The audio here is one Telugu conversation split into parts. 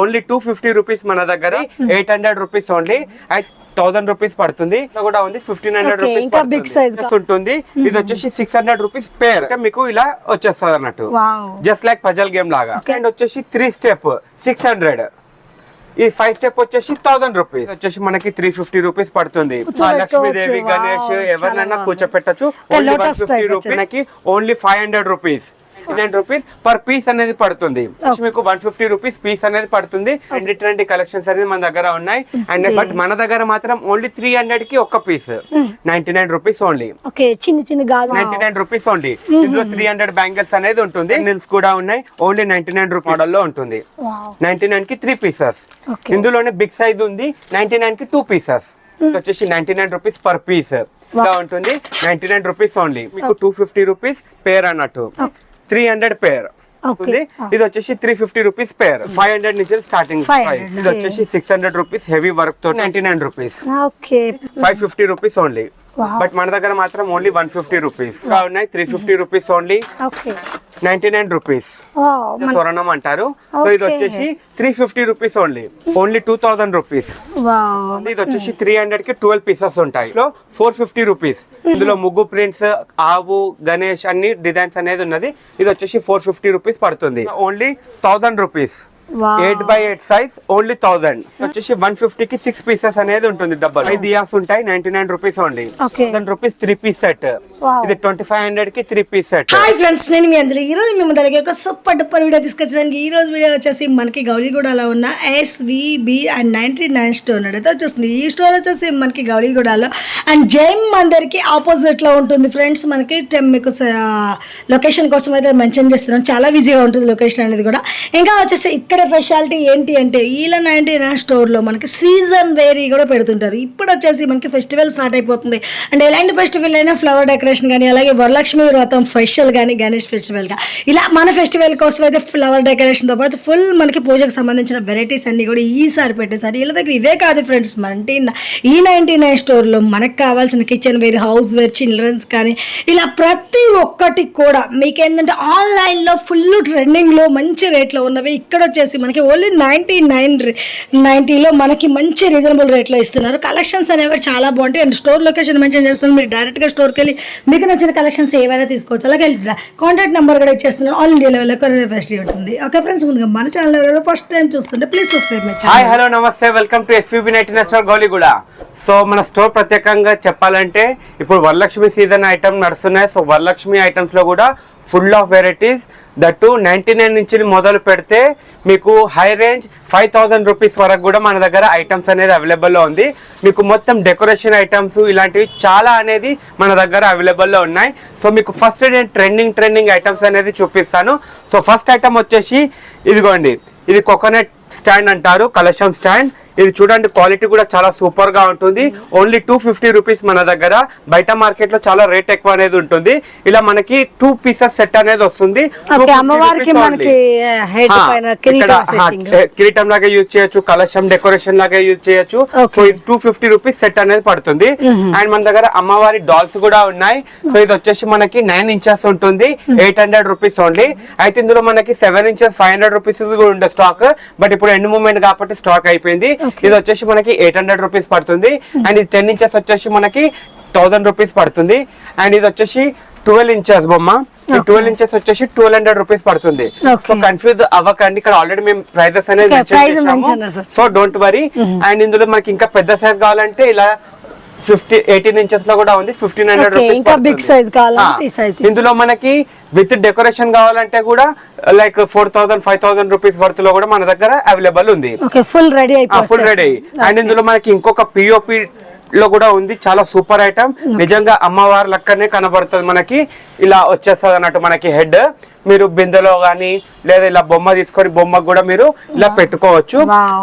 ఓన్లీ 250 రూపీస్ మన దగ్గర 800 రూపీస్ ఓన్లీ 1000 రూపీస్ పడుతుంది కూడా ఉంది 1500 రూపీస్ ఉంటుంది ఇది వచ్చేసి 600 రూపీస్ పేర్ మీకు ఇలా వచ్చేస్తుంది అన్నట్టు జస్ట్ లైక్ పజల్ గేమ్ లాగా అండ్ వచ్చేసి 3 స్టెప్ 600 ఈ 5 స్టెప్ వచ్చేసి 1000 రూపీస్ వచ్చేసి మనకి 350 రూపీస్ పడుతుంది లక్ష్మీదేవి గణేష్ ఎవరినైనా కూర్చోపెట్టచ్చు only 150 rupees only 500 rupees 99 rupees per piece అనేది పడుతుంది మీకు 150 రూపీస్ పీస్ అనేది పడుతుంది ట్రెండీ కలెక్షన్స్ అనేది మన దగ్గర ఉన్నాయి అండ్ బట్ మన దగ్గర మాత్రం ఓన్లీ 300 కి ఒక్క పీస్ 99 రూపీస్ ఓన్లీ చిన్న 99 రూపీస్ ఓన్లీ ఇందులో 300 బ్యాంగిల్స్ అనేది ఉంటుంది నిల్స్ కూడా ఉన్నాయి ఓన్లీ 99 రూపీ మోడల్ లో ఉంటుంది 99 కి 3 పీసెస్ ఇందులోనే బిగ్ సైజ్ ఉంది 99 కి 2 పీసెస్ వచ్చేసి 99 రూపీస్ పర్ పీస్ ఇలా ఉంటుంది 99 రూపీస్ ఓన్లీ మీకు 250 రూపీస్ పేర్ అన్నట్టు 300 పేర్ ఇది వచ్చేసి 350 రూపీస్ పేర్ 500 నుంచి స్టార్టింగ్ ఇది వచ్చేసి 600 రూపీస్ హెవీ వర్క్ తో 99 రూపీస్ 550 రూపీస్ ఓన్లీ బట్ మన దగ్గర మాత్రం ఓన్లీ 150 రూపీస్ ఉన్నాయి 350 రూపీస్ ఓన్లీ 99 రూపీస్ తోరణం అంటారు సో ఇది వచ్చేసి 350 రూపీస్ ఓన్లీ 2000 రూపీస్ ఇది వచ్చేసి 300 కి 12 పీసెస్ ఉంటాయి 450 రూపీస్ ఇందులో ముగ్గు ప్రింట్స్ ఆవు గణేష్ అన్ని డిజైన్స్ అనేది ఉన్నది ఇది వచ్చేసి 450 రూపీస్ పడుతుంది only 1000 rupees 8x8 size only 1000 వచ్చేసి 150 కి 6 పీసెస్ అనేది ఉంటుంది డబ్బల్ 5 దియాస్ ఉంటాయి 99 rupees only 1000 rupees 3 piece set ఇది 2500 కి 3 పీస్ సెట్ హాయ్ ఫ్రెండ్స్ నేను మీ అంజలి ఈ రోజు మీ ముందరికి ఒక సూపర్ డూపర్ వీడియో తీసుకొచ్చాను ఈ రోజు వీడియో వచ్చేసి మనకి గౌలిగూడలో ఉన్న SVB అండ్ 99 స్టోర్ అయితే వచ్చేస్తుంది ఈ స్టోర్ వచ్చేసి మనకి గౌలిగూడలో అండ్ జైమ్ మందిర్ కి ఆపోజిట్ లో ఉంటుంది ఫ్రెండ్స్ మనకి మీకు లొకేషన్ కోసం అయితే మెన్షన్ చేస్తున్నాం చాలా ఈజీగా ఉంటుంది లొకేషన్ అనేది కూడా ఇంకా వచ్చేసి ఇక్కడ స్పెషాలిటీ ఏంటి అంటే ఈల 99 స్టోర్లో మనకి సీజన్ వేరీ కూడా పెడుతుంటారు ఇప్పుడు వచ్చేసి మనకి ఫెస్టివల్ స్టార్ట్ అయిపోతుంది అండ్ ఎలాంటి ఫెస్టివల్ అయినా ఫ్లవర్ డెకరేషన్ కానీ అలాగే వరలక్ష్మి వ్రతం ఫెస్టివల్ కానీ గణేష్ ఫెస్టివల్గా ఇలా మన ఫెస్టివల్ కోసం అయితే ఫ్లవర్ డెకరేషన్తో పాటు ఫుల్ మనకి పూజకు సంబంధించిన వెరైటీస్ అన్ని కూడా ఈసారి పెట్టేసారు వీళ్ళ దగ్గర ఇవే కాదు ఫ్రెండ్స్ మనకి ఈ 99 స్టోర్లో మనకు కావాల్సిన kitchenware houseware children's కానీ ఇలా ప్రతి ఒక్కటి కూడా మీకు ఏంటంటే ఆన్లైన్లో ఫుల్ ట్రెండింగ్లో మంచి రేట్లో ఉన్నవి ఇక్కడ వచ్చేసి మనకి ఓన్లీ 99.90లో మనకి మంచి రీజనబుల్ రేట్లో ఇస్తున్నారు కలెక్షన్స్ అనేవి చాలా బాగుంటాయి అండ్ స్టోర్ లొకేషన్ మెన్షన్ చేస్తున్నాను మీరు డైరెక్ట్గా స్టోర్కి వెళ్ళి మీకు నచ్చిన కలెక్షన్స్ ఏవైనా తీసుకోవచ్చు అలాగే కాంటాక్ట్ నెంబర్ కూడా ఇచ్చేస్తున్నాను ఆల్ ఇండియా లెవెల్లో కొరియర్ ఫెసిలిటీ ఉంటుంది ఓకే ఫ్రెండ్స్ ముందుగా మన ఛానల్ ఫస్ట్ టైం చూస్తుంటే please subscribe my channel hi hello నమస్తే welcome to SVB 99 store Gowliguda so మన స్టోర్ ప్రత్యేకంగా చెప్పాలంటే ఇప్పుడు వరలక్ష్మి సీజన్ ఐటమ్ నడుస్తున్నాయి సో వరలక్ష్మి ఐటమ్స్ లో కూడా ఫుల్ ఆఫ్ వెరైటీస్ దట్టు 99 నుంచి మొదలు పెడితే మీకు హై రేంజ్ 5000 రూపీస్ వరకు కూడా మన దగ్గర ఐటమ్స్ అనేది అవైలబుల్లో ఉంది మీకు మొత్తం డెకరేషన్ ఐటమ్స్ ఇలాంటివి చాలా అనేది మన దగ్గర అవైలబుల్లో ఉన్నాయి సో మీకు ఫస్ట్ నేను ట్రెండింగ్ ఐటమ్స్ అనేది చూపిస్తాను సో ఫస్ట్ ఐటమ్ వచ్చేసి ఇదిగోండి ఇది కోకోనట్ స్టాండ్ అంటారు కలెక్షన్ స్టాండ్ ఇది చూడండి క్వాలిటీ కూడా చాలా సూపర్ గా ఉంటుంది ఓన్లీ 250 రూపీస్ మన దగ్గర బయట మార్కెట్ లో చాలా రేట్ ఎక్కువ అనేది ఉంటుంది ఇలా మనకి 2 పీసెస్ సెట్ అనేది వస్తుంది కిరీటం లాగా యూజ్ చేయొచ్చు కలశం డెకరేషన్ లాగా యూజ్ చేయొచ్చు సో ఇది 250 రూపీస్ సెట్ అనేది పడుతుంది అండ్ మన దగ్గర అమ్మవారి డాల్స్ కూడా ఉన్నాయి సో ఇది వచ్చేసి మనకి 9 ఇంచెస్ ఉంటుంది 800 రూపీస్ ఓన్లీ అయితే ఇందులో మనకి 7 ఇంచెస్ 500 రూపీస్ కూడా ఉండే స్టాక్ బట్ ఇప్పుడు ఎండ్ మూమెంట్ కాబట్టి స్టాక్ అయిపోయింది ఇది వచ్చేసి మనకి 800 రూపీస్ పడుతుంది అండ్ ఇది 10 ఇంచెస్ వచ్చేసి మనకి 1000 రూపీస్ పడుతుంది అండ్ ఇది వచ్చేసి 12 ఇంచెస్ బొమ్మ 12 ఇంచెస్ వచ్చేసి 1200 రూపీస్ పడుతుంది సో కన్ఫ్యూజ్ అవ్వకండి ఇక్కడ ఆల్రెడీ మేము ప్రైజెస్ అనేది సో డోంట్ వరీ అండ్ ఇందులో మనకి ఇంకా పెద్ద సైజ్ కావాలంటే ఇలా 18 ఇంచెస్ లో కూడా ఉంది 1500 రూపీస్ ఇందులో మనకి విత్ డెకరేషన్ కావాలంటే కూడా లైక్ 4000-5000 రూపీస్ వర్త్ లో కూడా మన దగ్గర అవైలబుల్ ఉంది ఫుల్ రెడీ అండ్ ఇందులో మనకి ఇంకొక పిఓపి లో కూడా ఉంది చాలా సూపర్ ఐటమ్ నిజంగా అమ్మవారి లెక్కనే కనబడుతుంది మనకి ఇలా వచ్చేస్తుంది అన్నట్టు మనకి హెడ్ మీరు బిందెలో గానీ లేదా ఇలా బొమ్మ తీసుకొని బొమ్మకు కూడా మీరు ఇలా పెట్టుకోవచ్చు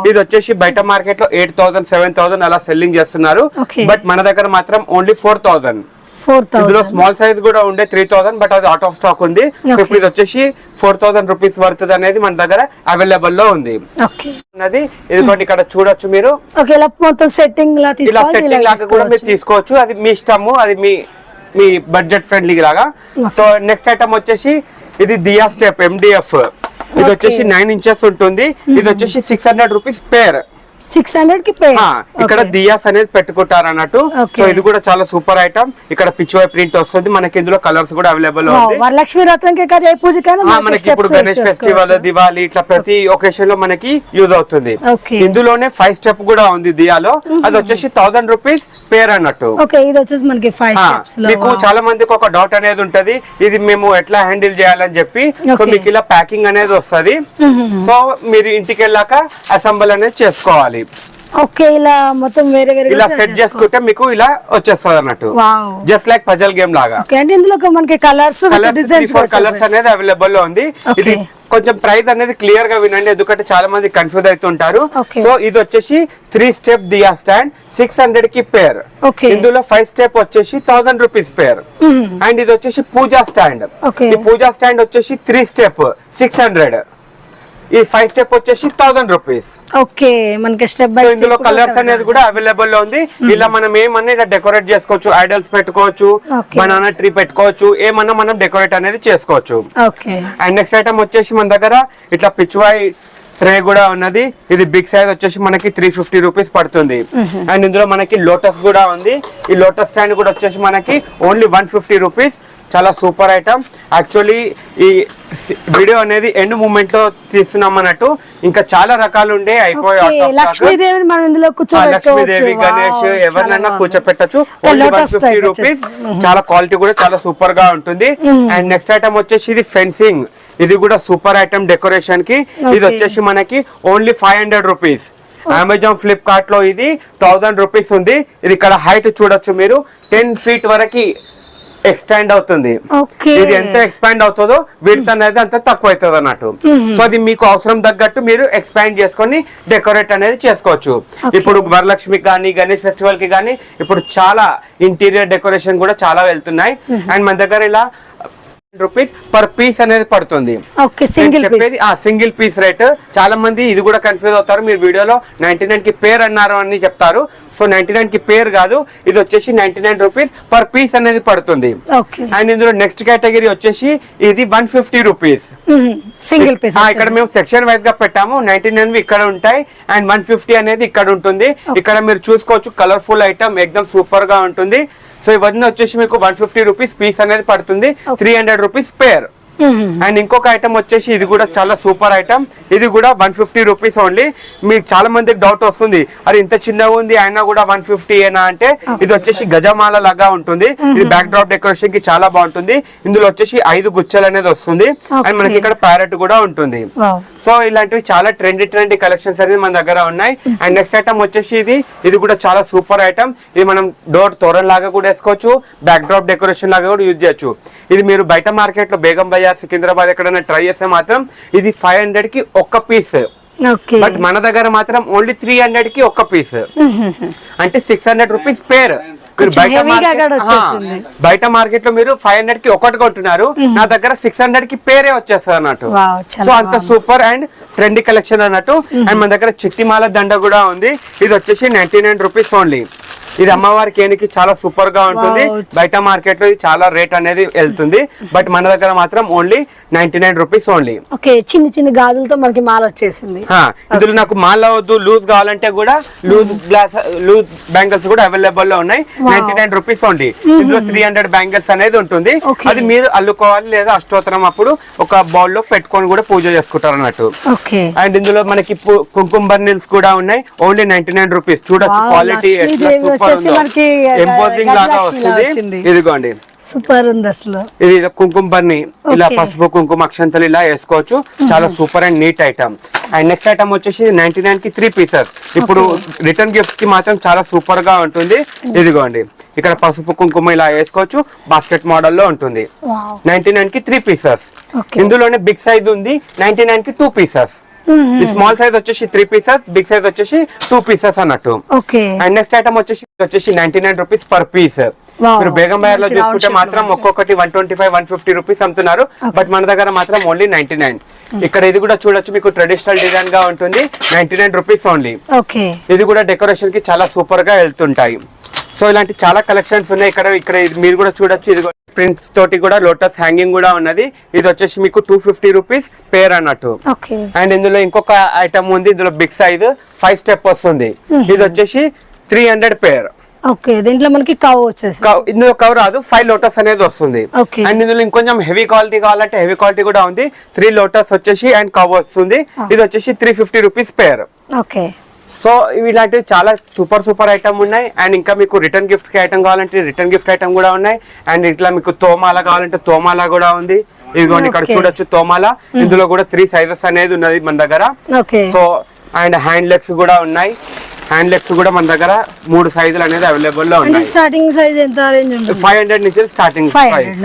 ఇది వచ్చేసి బయట మార్కెట్ లో 8000-7000 అలా సెల్లింగ్ చేస్తున్నారు బట్ మన దగ్గర మాత్రం ఓన్లీ 4000 ఇందులో స్మాల్ సైజ్ కూడా ఉండే 3000 బట్ అది అవుట్ ఆఫ్ స్టాక్ ఉంది ఇప్పుడు ఇది వచ్చేసి 4000 రూపీస్ వర్త్ అనేది మన దగ్గర అవైలబుల్ లో ఉంది ఇదిగోండి ఇక్కడ చూడొచ్చు మీరు సెట్టింగ్ లాగా కూడా మీరు తీసుకోవచ్చు అది మీ ఇష్టము అది మీ బడ్జెట్ ఫ్రెండ్లీ లాగా సో నెక్స్ట్ ఐటమ్ వచ్చేసి ఇది దియా స్టెప్ MDF ఇది వచ్చేసి 9 ఇంచెస్ ఉంటుంది. ఇది వచ్చేసి 600 రూపీస్ పేర్. 600 కి పే. ఇక్కడ దియాస్ అనేది పెట్టుకుంటారు అన్నట్టు. సో ఇది కూడా చాలా సూపర్ ఐటమ్. ఇక్కడ పిచ్చువై ప్రింట్ వస్తుంది మనకి. ఇందులో కలర్స్ కూడా అవైలబుల్ ఉంది. వరలక్ష్మి వ్రతంకి కదా ఏ పూజకైనా మనకి ఇప్పుడు గణేష్ ఫెస్టివల్, దివాళీ ఇట్లా ప్రతి ఒకేషన్ లో మనకి యూజ్ అవుతుంది. ఇందులోనే 5 స్టెప్ కూడా ఉంది దియాలో. అది వచ్చేసి 1000 రూపీస్ పేర్ అన్నట్టు. ఇది వచ్చేసి మనకి 5 స్టెప్స్ లో. మీకు చాలా మందికి ఒక డౌట్ అనేది ఉంటది, ఇది మేము ఎట్లా హ్యాండిల్ చేయాలని చెప్పి. సో మీకు ఇలా ప్యాకింగ్ అనేది వస్తది. సో మీరు ఇంటికి వెళ్ళాక అసెంబుల్ అనేది చేసుకోవాలి. ఓకే, ఇలా మొత్తం వేరే వేరే ఇలా సెట్ చేసుకుంటే మీకు ఇలా వచ్చేస్తుంది అన్నట్టు. జస్ట్ లైక్ పజల్ గేమ్ లాగా. అంటే ఇందులో మనకి కలర్స్ కలర్స్ అనేది అవైలబుల్ లో ఉంది. ఇది కొంచెం ప్రైస్ అనేది క్లియర్ గా వినండి, ఎందుకంటే చాలా మంది కన్ఫ్యూజ్ అవుతుంటారు. సో ఇది వచ్చేసి 3 స్టెప్ దియా స్టాండ్ 600 కి పేర్. ఇందులో 5 స్టెప్ వచ్చేసి 1000 రూపీస్ పేర్. అండ్ ఇది వచ్చేసి పూజా స్టాండ్. ఈ పూజా స్టాండ్ వచ్చేసి 3 స్టెప్ 600. ఈ 5 స్టెప్ వచ్చేసి 1000 రూపీస్. ఓకే, మనకి స్టెప్ బై స్టెప్ ఇందులో కలర్స్ అనేది కూడా అవైలబుల్ లో ఉంది. ఇలా మనం ఏమన్నా ఇలా డెకరేట్ చేసుకోవచ్చు, ఐడల్స్ పెట్టుకోవచ్చు, బనానా ట్రీ పెట్టుకోవచ్చు, ఏమన్నా మనం డెకరేట్ అనేది చేసుకోవచ్చు. అండ్ నెక్స్ట్ ఐటమ్ వచ్చేసి మన దగ్గర ఇట్లా పిచ్చువాయి ట్రే కూడా ఉన్నది. ఇది బిగ్ సైజ్ వచ్చేసి మనకి 350 రూపీస్ పడుతుంది. అండ్ ఇందులో మనకి లోటస్ కూడా ఉంది. ఈ లోటస్ స్టాండ్ కూడా వచ్చేసి మనకి ఓన్లీ 150 రూపీస్. చాలా సూపర్ ఐటమ్. యాక్చువల్లీ ఈ వీడియో అనేది ఎండ్ మూమెంట్ లో తీస్తున్నాం అన్నట్టు. ఇంకా చాలా రకాలు ఉండే అయిపోయాయి. లక్ష్మీదేవి, గణేష్ ఎవరినైనా కూర్చోపెట్టచ్చు. Only 150 rupees. చాలా క్వాలిటీ కూడా చాలా సూపర్ గా ఉంటుంది. అండ్ నెక్స్ట్ ఐటమ్ వచ్చేసి ఇది ఫెన్సింగ్. ఇది కూడా సూపర్ ఐటమ్ డెకరేషన్ కి. ఇది వచ్చేసి మనకి ఓన్లీ 500 రూపీస్. అమెజాన్, ఫ్లిప్కార్ట్ లో ఇది 1000 రూపీస్ ఉంది. ఇది ఇక్కడ హైట్ చూడొచ్చు మీరు, 10 ఫీట్ వరకు ఎక్స్పాండ్ అవుతుంది. ఇది ఎంత ఎక్స్పాండ్ అవుతుందో విడ్త్ అనేది అంత తక్కువ అవుతుంది అన్నట్టు. సో అది మీకు అవసరం తగ్గట్టు మీరు ఎక్స్పాండ్ చేసుకొని డెకరేట్ అనేది చేసుకోవచ్చు. ఇప్పుడు వరలక్ష్మికి కానీ, గణేష్ ఫెస్టివల్ కి కానీ ఇప్పుడు చాలా ఇంటీరియర్ డెకరేషన్ కూడా చాలా వెళ్తున్నాయి. అండ్ మన దగ్గర ఇలా రూపీస్ పర్ పీస్ అనేది పడుతుంది. Single piece rate. చాలా మంది ఇది కూడా కన్ఫ్యూజ్ అవుతారు. మీరు వీడియోలో 99 కి పేర్ అన్నారు అని చెప్తారు. సో 99 కి పేర్ కాదు, ఇది వచ్చేసి 99 రూపీస్ పర్ పీస్ అనేది పడుతుంది. అండ్ ఇందులో నెక్స్ట్ కేటగిరీ వచ్చేసి ఇది 150 రూపీస్ సింగిల్ పీస్. ఇక్కడ మేము సెక్షన్ వైజ్ గా పెట్టాము. 99 ఇక్కడ ఉంటాయి అండ్ 150 అనేది ఇక్కడ ఉంటుంది. ఇక్కడ మీరు చూసుకోవచ్చు, కలర్ఫుల్ ఐటమ్ ఎక్దమ్ సూపర్ గా ఉంటుంది. సో ఇవన్నీ వచ్చేసి మీకు 150 రూపీస్ పీస్ అనేది పడుతుంది. 300 రూపీస్ పేర్. అండ్ ఇంకొక ఐటమ్ వచ్చేసి ఇది కూడా చాలా సూపర్ ఐటమ్. ఇది కూడా 150 రూపీస్ ఓన్లీ. మీకు చాలా మందికి డౌట్ వస్తుంది, అది ఇంత చిన్నగా ఉంది అయినా కూడా 150 ఏనా అంటే, ఇది వచ్చేసి గజమాల లాగా ఉంటుంది. ఇది బ్యాక్ డ్రాప్ డెకరేషన్ కి చాలా బాగుంటుంది. ఇందులో వచ్చేసి 5 గుచ్చలు అనేది వస్తుంది. అండ్ మనకి ఇక్కడ ప్యారెట్ కూడా ఉంటుంది. సో ఇలాంటివి చాలా ట్రెండీ కలెక్షన్స్ అనేది మన దగ్గర ఉన్నాయి. అండ్ నెక్స్ట్ ఐటమ్ వచ్చేసి ఇది కూడా చాలా సూపర్ ఐటమ్. ఇది మనం డోర్ తోరన్ లాగా కూడా వేసుకోవచ్చు, బ్యాక్ డ్రాప్ డెకరేషన్ లాగా కూడా యూజ్ చేయొచ్చు. ఇది మీరు బయట మార్కెట్ లో బేగం బజార్, సికింద్రాబాద్ ఎక్కడైనా ట్రై చేస్తే మాత్రం ఇది 500 కి ఒక్క పీస్. బట్ మన దగ్గర మాత్రం ఓన్లీ 300 కి ఒక్క పీస్. అంటే 600 రూపీస్ పేర్. బయట మార్కెట్ లో మీరు 500 కి ఒకటి కొంటున్నారు, నా దగ్గర 600 కి పేరే వచ్చేస్తుంది అన్నట్టు. సో అంత సూపర్ అండ్ ట్రెండీ కలెక్షన్ అన్నట్టు. అండ్ మన దగ్గర చిట్టిమాల దండ కూడా ఉంది. ఇది వచ్చేసి 99 రూపీస్ ఓన్లీ. ఇది అమ్మవారికి ఏనికి చాలా సూపర్ గా ఉంటుంది. బయట మార్కెట్ లో ఇది చాలా రేట్ అనేది వెళ్తుంది. బట్ మన దగ్గర మాత్రం ఓన్లీ 99 రూపీస్ ఓన్లీ. చిన్న చిన్న గాజులతో మనకి మాల వచ్చేసింది. ఇందులో నాకు మాల వద్దు, లూజ్ కావాలంటే కూడా లూజ్ బ్యాంగిల్స్ కూడా అవైలబుల్ లో ఉన్నాయి. 99 రూపీస్ ఓన్లీ. ఇందులో 300 బ్యాంగిల్స్ అనేది ఉంటుంది. అది మీరు అల్లుకోవాలి లేదా అష్టోత్తరం అప్పుడు ఒక బౌల్ లో పెట్టుకొని కూడా పూజ చేసుకుంటారు అన్నట్టు. అండ్ ఇందులో మనకి కుంకుమ బర్నిల్స్ కూడా ఉన్నాయి. Only 99 rupees. చూడొచ్చు క్వాలిటీ ఎంపోజింగ్ లాగా వస్తుంది. ఇదిగోండి, సూపర్ ఉంది అసలు. ఇది కుంకుమ బర్ని, ఇలా పసుపు కుంకుమ అక్షంతలు ఇలా వేసుకోవచ్చు. చాలా super and neat item. And next item వచ్చేసి 99 కి 3 పీసెస్. ఇప్పుడు రిటర్న్ గిఫ్ట్స్ కి మాత్రం చాలా సూపర్ గా ఉంటుంది. ఇదిగోండి, ఇక్కడ పసుపు కుంకుమ ఇలా వేసుకోవచ్చు. బాస్కెట్ మోడల్ లో ఉంటుంది. 99 కి 3 పీసెస్. ఇందులోనే బిగ్ సైజ్ ఉంది, 99 కి 2 పీసెస్. స్మాల్ సైజ్ వచ్చేసి 3 పీసెస్, బిగ్ సైజ్ వచ్చేసి 2 పీసెస్ అన్నట్టు. అండ్ నెక్స్ట్ ఐటమ్ వచ్చేసి 99 రూపీస్ పర్ పీస్. మీరు బేగం బజార్ లో చూసుకుంటే మాత్రం ఒక్కొక్కటి 125-150 రూపీస్ అమ్ముతున్నారు. బట్ మన దగ్గర మాత్రం ఓన్లీ 99. ఇక్కడ ఇది కూడా చూడొచ్చు, మీకు ట్రెడిషనల్ డిజైన్ గా ఉంటుంది. 99 రూపీస్ ఓన్లీ. ఇది కూడా డెకరేషన్ కి చాలా సూపర్ గా వెళ్తుంటాయి. సో ఇలాంటి చాలా కలెక్షన్స్ ఉన్నాయి ఇక్కడ. మీరు కూడా చూడొచ్చు. ఇది ప్రింట్స్ తోటి కూడా లోటస్ హ్యాంగింగ్ కూడా ఉన్నది. ఇది వచ్చేసి మీకు 250 రూపీస్ పేర్ అన్నట్టు. అండ్ ఇందులో ఇంకొక ఐటమ్ ఉంది, ఇందులో బిగ్ సైజ్ 5 స్టెప్ వస్తుంది. ఇది వచ్చేసి 300 పేర్. ఓకే, దీంట్లో మనకి కవ్ వచ్చేసి ఇందులో కవ్ రాదు, 5 లోటస్ అనేది వస్తుంది. అండ్ ఇందులో ఇంకొంచెం హెవీ క్వాలిటీ కావాలంటే హెవీ క్వాలిటీ కూడా ఉంది. 3 లోటస్ వచ్చేసి అండ్ కవ్ వస్తుంది. ఇది వచ్చేసి 350 రూపీస్ పేర్. ఓకే, సో ఇలాంటివి చాలా సూపర్ ఐటమ్ ఉన్నాయి. అండ్ ఇంకా మీకు రిటర్న్ గిఫ్ట్ కి ఐటమ్ కావాలంటే రిటర్న్ గిఫ్ట్ ఐటమ్ కూడా ఉన్నాయి. అండ్ ఇట్లా మీకు తోమాల కావాలంటే తోమాల కూడా ఉంది. ఇదిగోండి ఇక్కడ చూడొచ్చు తోమాల. ఇందులో కూడా 3 సైజెస్ అనేది ఉన్నది మన దగ్గర. సో అండ్ హ్యాండ్ లెగ్స్ కూడా ఉన్నాయి. హ్యాండ్ లెగ్స్ కూడా మన దగ్గర 3 సైజులు అనేది అవైలబుల్ లో ఉన్నాయి. స్టార్టింగ్ సైజ్ ఎంత రేంజ్ ఉంటుంది? 500 నుంచి స్టార్టింగ్ ప్రైస్.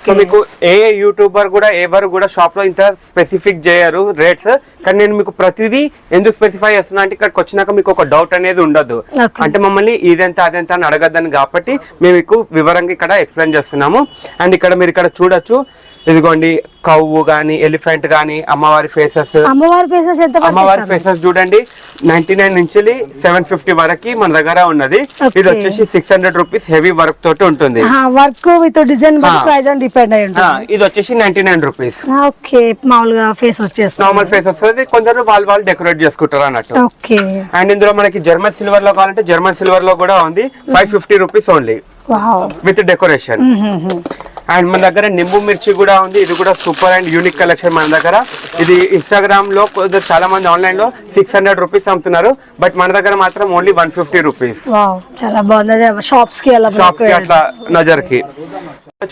సో మీకు ఏ యూట్యూబర్ కూడా ఎవరు కూడా షాప్ లో ఇంత స్పెసిఫిక్ చేయరు రేట్స్. కానీ నేను మీకు ప్రతిదీ ఎందుకు స్పెసిఫై చేస్తున్నా అంటే ఇక్కడికి వచ్చినాక మీకు ఒక డౌట్ అనేది ఉండదు. అంటే మమ్మల్ని ఇదెంత అదెంత అని అడగద్దని కాబట్టి మేము మీకు వివరంగా ఇక్కడ ఎక్స్ప్లెయిన్ చేస్తున్నాము. అండ్ ఇక్కడ మీరు ఇక్కడ చూడొచ్చు, ఇదిగోండి కవ్వు గానీ ఎలిఫెంట్ గానీ అమ్మవారి ఫేసెస్ అమ్మవారి ఫేసెస్ చూడండి. 99 నుంచి 750 వరకు మన దగ్గర ఉన్నది. ఇది వచ్చేసి 600 రూపీస్ హెవీ వర్క్ తోటి ఉంటుంది. Work with design price depend అయ్యి ఉంటుంది. ఇది వచ్చేసి 99 రూపీస్. ఓకే, మామూలుగా ఫేస్ వచ్చేసి నార్మల్ ఫేస్ వస్తుంది. కొందరు వాళ్ళు డెకరేట్ చేసుకుంటారు అన్నట్టు. ఓకే, అండ్ ఇందులో మనకి జర్మన్ సిల్వర్ లో కావాలంటే జర్మన్ సిల్వర్ లో కూడా ఉంది. 550 rupees only with decoration. And మన దగ్గర నింబు మిర్చి కూడా ఉంది. ఇది కూడా సూపర్ అండ్ యూనిక్ కలెక్షన్ మన దగ్గర. ఇది ఇన్స్టాగ్రామ్ లో చాలా మంది ఆన్లైన్ లో 600 రూపీస్ అమ్ముతున్నారు. బట్ మన దగ్గర మాత్రం ఓన్లీ 150 రూపీస్. చాలా బాగుంది. షాప్స్ కి అట్లా నజర్ కి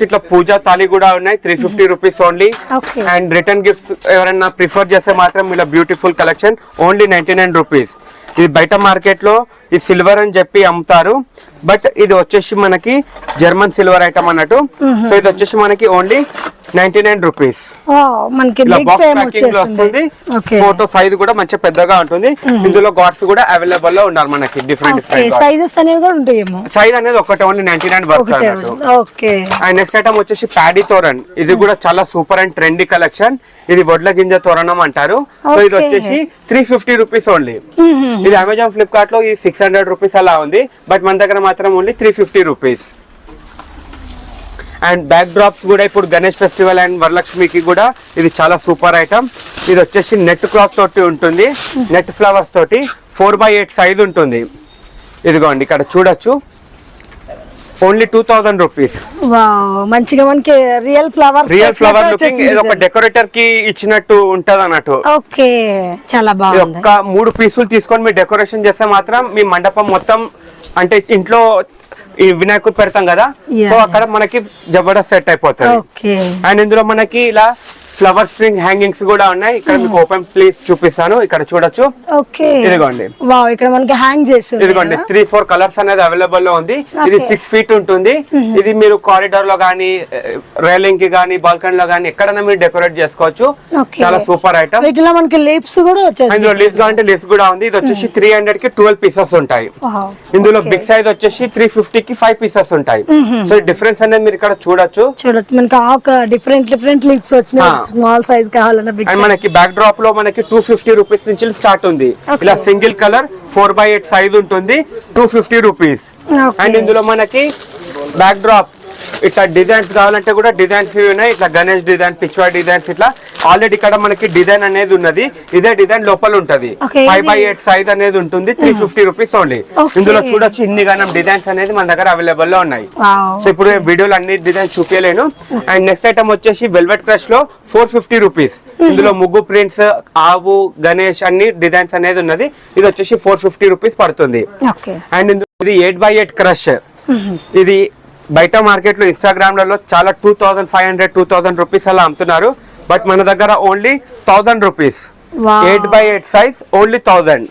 ఇట్లా పూజా తాళి కూడా ఉన్నాయి. 350 rupees only. And return gifts ఎవరైనా ప్రిఫర్ చేస్తే మాత్రం ఇలా బ్యూటిఫుల్ కలెక్షన్ ఓన్లీ 99 రూపీస్. ఇది బయట మార్కెట్ లో ఈ సిల్వర్ అని చెప్పి అమ్ముతారు. బట్ ఇది వచ్చేసి మనకి జర్మన్ సిల్వర్ ఐటమ్ అన్నట్టు. సో ఇది వచ్చేసి మనకి ఓన్లీ 99 రూపీస్. వస్తుంది. ఫోటో సైజ్ కూడా మంచి పెద్దగా ఉంటుంది. ఇందులో గాడ్స్ కూడా అవైలబుల్ లో ఉన్నారు మనకి. డిఫరెంట్ సైజెస్ అనేవి కూడా ఉంటాయేమో. సైజ్ అనేది ఒకటి ఓన్లీ 99 పడుతుంది అన్నట్టు. అండ్ నెక్స్ట్ ఐటమ్ వచ్చేసి ప్యాడీ తోరన్. ఇది కూడా చాలా సూపర్ అండ్ ట్రెండీ కలెక్షన్. ఇది వడ్ల గింజ తోరణం అంటారు. సో ఇది వచ్చేసి 350 రూపీస్ ఓన్లీ. ఇది అమెజాన్ ఫ్లిప్కార్ట్ లో ఈ 600 రూపీస్ అలా ఉంది. బట్ మన దగ్గర మాత్రం only 350 rupees. And back drops కూడా ఇప్పుడు గణేష్ ఫెస్టివల్ అండ్ వరలక్ష్మికి కూడా ఇది చాలా సూపర్ ఐటమ్. ఇది వచ్చేసి నెట్ క్లాత్ తోటి ఉంటుంది. నెట్ ఫ్లవర్స్ తోటి 4x8 సైజ్ ఉంటుంది. ఇదిగోండి ఇక్కడ చూడొచ్చు, ఓన్లీ 2000 రూపీస్. మంచిగా మనకి రియల్ ఫ్లవర్ లుకింగ్. ఇది ఒక డెకరేటర్ కి ఇచ్చినట్టు ఉంటది అన్నట్టు. ఓకే, చాలా బాగుంది. ఒక 3 పీసులు తీసుకొని మీరు డెకరేషన్ చేస్తే మాత్రం మీ మండపం మొత్తం, అంటే ఇంట్లో ఈ వినాయకుడు పెడతాం కదా, సో అక్కడ మనకి జబర్దస్త్ సెట్ అయిపోతుంది. అండ్ ఇందులో మనకి ఇలా ఫ్లవర్ స్ప్రింగ్ హ్యాంగింగ్స్ కూడా ఉన్నాయి. ఇక్కడ మీకు ఓపెన్ ప్లేస్ చూపిస్తాను. ఇక్కడ చూడొచ్చు. ఇదిగోండి, ఇక్కడ మనకి హ్యాంగ్ చేసి ఇదిగోండి 3-4 కలర్స్ అనేది అవైలబుల్ లో ఉంది. ఇది 6 feet ఉంటుంది. ఇది మీరు కారిడార్ లో గానీ రైలింగ్ కి గానీ బాల్కనీ లో గానీ ఎక్కడైనా మీరు డెకరేట్ చేసుకోవచ్చు. చాలా సూపర్ ఐటమ్. ఇట్లా మనకి లీవ్స్ కూడా వచ్చేసి, ఇందులో లీవ్స్ కావాలంటే లీవ్స్ కూడా ఉంది. ఇది వచ్చేసి 300 కి 12 పీసెస్ ఉంటాయి. ఇందులో బిగ్ సైజ్ వచ్చేసి 350 కి 5 పీసెస్ ఉంటాయి. సో డిఫరెన్స్ అనేది మీరు ఇక్కడ చూడొచ్చు. మనకి డిఫరెంట్ లీవ్స్ వచ్చినాయి. స్మాల్ సైజ్ కావాలన్నా బిగ్ సైజ్. మనకి బ్యాక్ డ్రాప్ లో మనకి 250 రూపీస్ నుంచి స్టార్ట్ ఉంది. ఇలా సింగిల్ కలర్ 4x8 సైజ్ ఉంటుంది, 250 రూపీస్. అండ్ ఇందులో మనకి బ్యాక్ డ్రాప్ ఇట్లా డిజైన్స్ కావాలంటే కూడా డిజైన్స్ ఉన్నాయి. ఇట్లా గణేష్ డిజైన్, పిచ్వా డిజైన్స్, ఇట్లా ఆల్రెడీ ఇక్కడ మనకి డిజైన్ అనేది ఉన్నది. ఇదే డిజైన్ లోపల ఉంటది. 5x8 సైజ్ అనేది ఉంటుంది. 350 రూపీస్ ఓన్లీ. ఇందులో చూడొచ్చు ఇన్ని గానం డిజైన్స్ అనేది మన దగ్గర అవైలబుల్ లో ఉన్నాయి. సో ఇప్పుడు వీడియోలో అన్ని డిజైన్స్ చూపించలేను. అండ్ నెక్స్ట్ ఐటమ్ వచ్చేసి వెల్వెట్ క్రష్ లో 450 రూపీస్. ఇందులో ముగ్గు ప్రింట్స్, ఆవు, గణేష్ అన్ని డిజైన్స్ అనేది ఉన్నది. ఇది వచ్చేసి 450 రూపీస్ పడుతుంది. అండ్ ఇది 8x8 క్రష్. ఇది బయట మార్కెట్ లో ఇన్స్టాగ్రామ్ లలో చాలా 2500-2000 రూపీస్ అలా అమ్ముతున్నారు. బట్ మన దగ్గర only 1000 rupees. 8x8 size only 1000.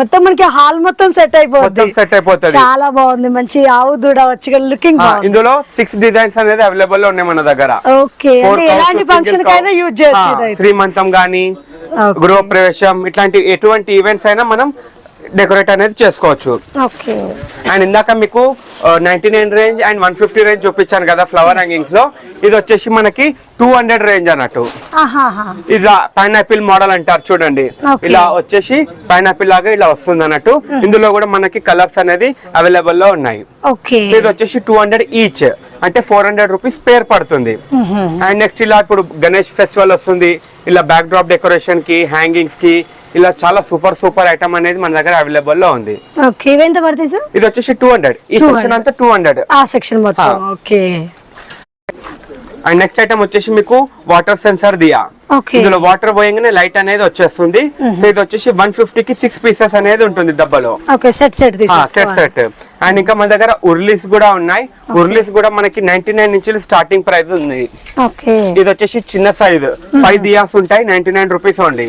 మొత్తం మనకి హాల్ మొత్తం సెట్ అయిపోతుంది. చాలా బాగుంది. మంచి ఆవు దూడ వచ్చి లుకింగ్. ఇందులో 6 డిజైన్స్ అనేది అవైలబుల్ లో ఉన్నాయి మన దగ్గర. ఓకే, ఎలాంటి ఫంక్షన్ కైనా యూజ్ చేయొచ్చు. శ్రీమంతం గానీ, గృహ ప్రవేశం, ఇట్లాంటి ఎటువంటి ఈవెంట్స్ అయినా మనం డెకరేట్ అనేది చేసుకోవచ్చు. ఓకే. అండ్ ఇందాక మీకు 99 రేంజ్ అండ్ 150 రేంజ్ చూపించాను కదా ఫ్లవర్ హ్యాంగింగ్స్ లో, ఇది వచ్చేసి మనకి 200 రేంజ్ అన్నట్టు. ఇది పైనాపిల్ మోడల్ అంటారు చూడండి, ఇలా వచ్చేసి పైనాపిల్ లాగా ఇలా వస్తుంది అన్నట్టు. ఇందులో కూడా మనకి కలర్స్ అనేది అవైలబుల్ లో ఉన్నాయి. ఇది వచ్చేసి 200 ఈచ్, అంటే 400 రూపీస్ పేర్ పడుతుంది. అండ్ నెక్స్ట్ ఇలా ఇప్పుడు గణేష్ ఫెస్టివల్ వస్తుంది, ఇలా బ్యాక్ డ్రాప్ డెకరేషన్ కి, హ్యాంగింగ్స్ కి, ఇలా చాలా సూపర్ ఐటమ్ అనేది మన దగ్గర అవైలబుల్ లో ఉంది. ఇది వచ్చేసి 200, ఈ సెక్షన్ అంతా 200 ఆ సెక్షన్ మొత్తం. ఓకే. అండ్ నెక్స్ట్ ఐటమ్ వచ్చేసి మీకు వాటర్ సెన్సార్ దియా. ఇందులో వాటర్ పోయంగానే లైట్ అనేది వచ్చేస్తుంది. సో ఇది వచ్చేసి 150 కి 6 పీసెస్ అనేది ఉంటుంది డబ్బాలో. సెట్. అండ్ ఇంకా మన దగ్గర ఉర్లీస్ కూడా ఉన్నాయి. ఉర్లీస్ కూడా మనకి 99 నుంచి స్టార్టింగ్ ప్రైస్ ఉంది. ఇది వచ్చేసి చిన్న సైజ్ 5 దియాస్ ఉంటాయి 99 రూపీస్ ఓన్లీ.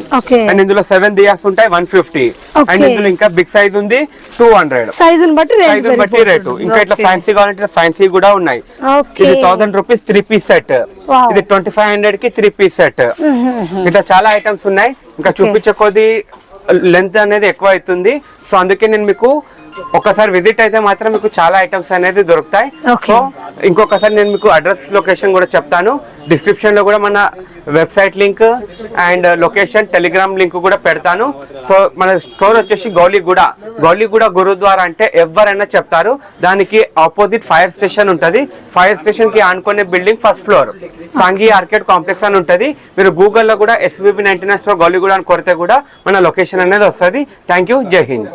అండ్ ఇందులో 7 దియాస్ ఉంటాయి 150. అండ్ ఇందులో ఇంకా బిగ్ సైజ్ ఉంది 200. సైజ్ బట్టి రేటు. ఇంకా ఇట్లా ఫ్యాన్సీ కావాలంటే ఫ్యాన్సీ కూడా ఉన్నాయి. ఇది 1000 రూపీస్ 3 పీస్ సెట్. ఇది 2500 కి 3 పీస్ సెట్. ఇట్లా చాలా ఐటమ్స్ ఉన్నాయి. ఇంకా చూపించే కొద్ది లెంత్ అనేది ఎక్కువ అవుతుంది. సో అందుకే నేను మీకు ఒకసారి విజిట్ అయితే మాత్రం మీకు చాలా ఐటమ్స్ అనేది దొరుకుతాయి. సో ఇంకొకసారి నేను మీకు అడ్రస్ లొకేషన్ కూడా చెప్తాను. డిస్క్రిప్షన్ లో కూడా మన website link and location Telegram link కూడా పెడతాను. సో మన స్టోర్ వచ్చేసి గౌలిగూడ గురుద్వారా అంటే ఎవరైనా చెప్తారు. దానికి ఆపోజిట్ ఫైర్ స్టేషన్ ఉంటది. ఫైర్ స్టేషన్ కి ఆనుకునే building first floor Sanghi arcade complex అని ఉంటది. మీరు గూగుల్లో కూడా SVB 99 స్టోర్ గౌలిగూడ అని కొడితే కూడా మన లొకేషన్ అనేది వస్తుంది. Thank you. జై హింద్.